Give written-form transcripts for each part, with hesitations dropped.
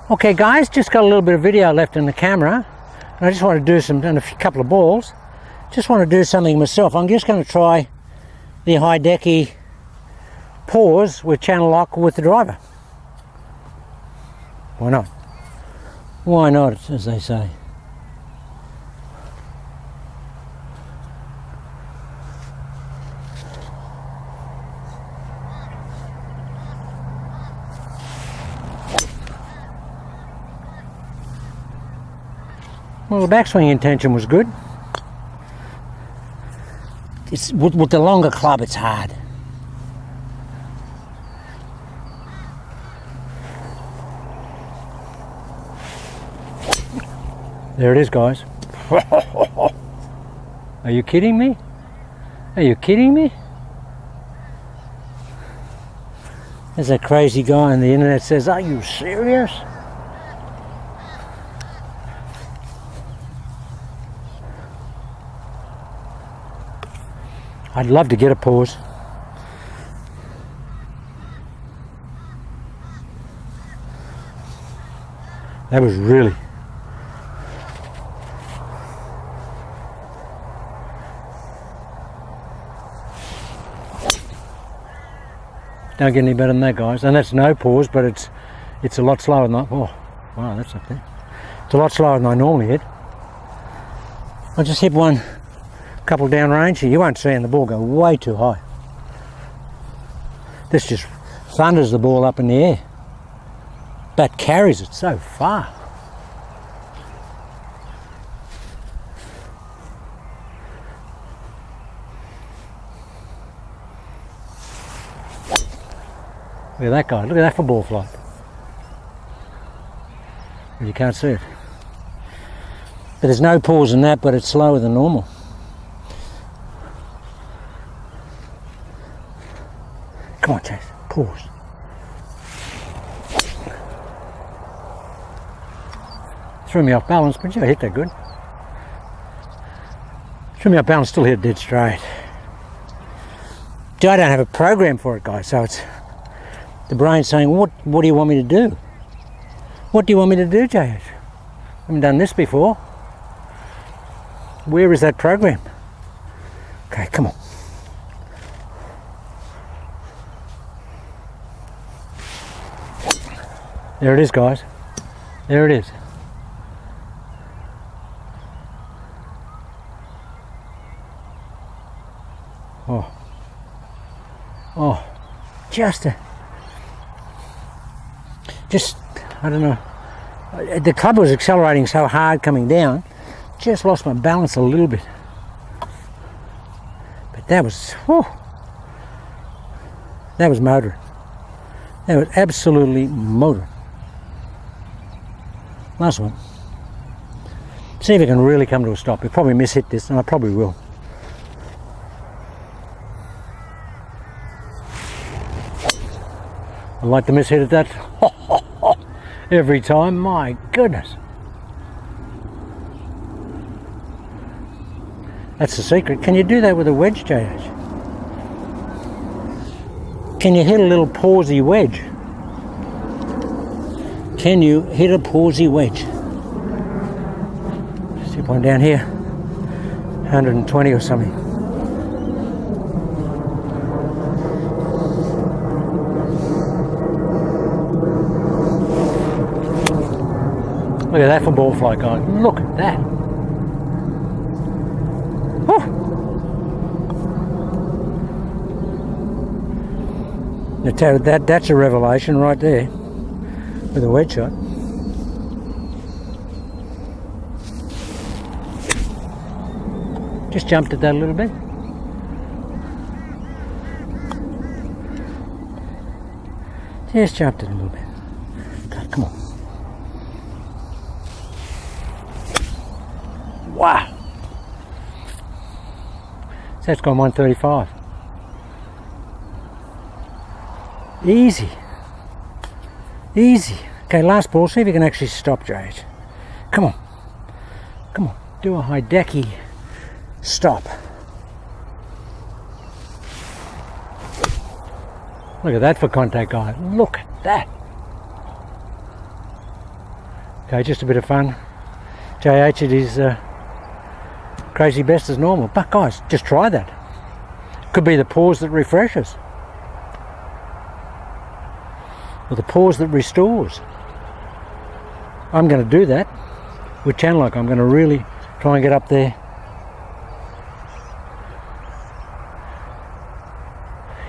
Okay guys, just got a little bit of video left in the camera, and I just want to do some, and a couple of balls. Just want to do something myself. I'm just going to try the high decky pause with channel lock with the driver. Why not? Why not, as they say. Well, the backswing intention was good. It's with the longer club, it's hard. There it is, guys. Are you kidding me? Are you kidding me? There's that crazy guy on the internet says, "Are you serious?" I'd love to get a pause. That was really... Don't get any better than that, guys. And that's no pause, but it's a lot slower than that. Oh, wow, that's up there. It's a lot slower than I normally hit. I just hit one couple down range here. You won't see, and the ball go way too high. This just thunders the ball up in the air. Bat carries it so far. Look at that guy. Look at that for ball flight. You can't see it. But there's no pause in that, but it's slower than normal. Come on, Chase, pause. Threw me off balance, but yeah, I hit that good. Threw me off balance, still hit dead straight. I don't have a program for it, guys, so it's the brain's saying, what do you want me to do? What do you want me to do, JH? I haven't done this before. Where is that program? Okay, come on. There it is, guys. There it is. Oh. Oh. Just, I don't know. The club was accelerating so hard coming down, just lost my balance a little bit. But that was, that was motoring. That was absolutely motoring. Last one. See if it can really come to a stop. We'll probably miss-hit this, and I probably will. I like to miss-hit at that every time. My goodness. That's the secret. Can you do that with a wedge, JH? Can you hit a little pausey wedge? Can you hit a pausey wedge? Step one down here, 120 or something. Look at that for ball flight, guys. Look at that. That's a revelation right there. With a wedge shot. Just jumped at that a little bit. Just jumped it a little bit. God, come on. Wow. So that's gone 135. Easy. Easy. Okay, last ball. See if you can actually stop, JH. Come on. Come on. Do a high decky stop. Look at that for contact, guys. Look at that. Okay, just a bit of fun. JH at his crazy best as normal. But guys, just try that. Could be the pause that refreshes. Or the pause that restores. I'm going to do that with channel lock. I'm going to really try and get up there.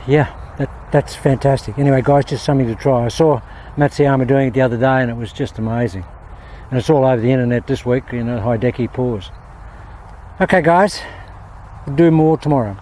Yeah, that's fantastic. Anyway guys, just something to try. I saw Matsuyama doing it the other day and it was just amazing. And it's all over the internet this week, you know, high decky pause. Okay guys, we'll do more tomorrow.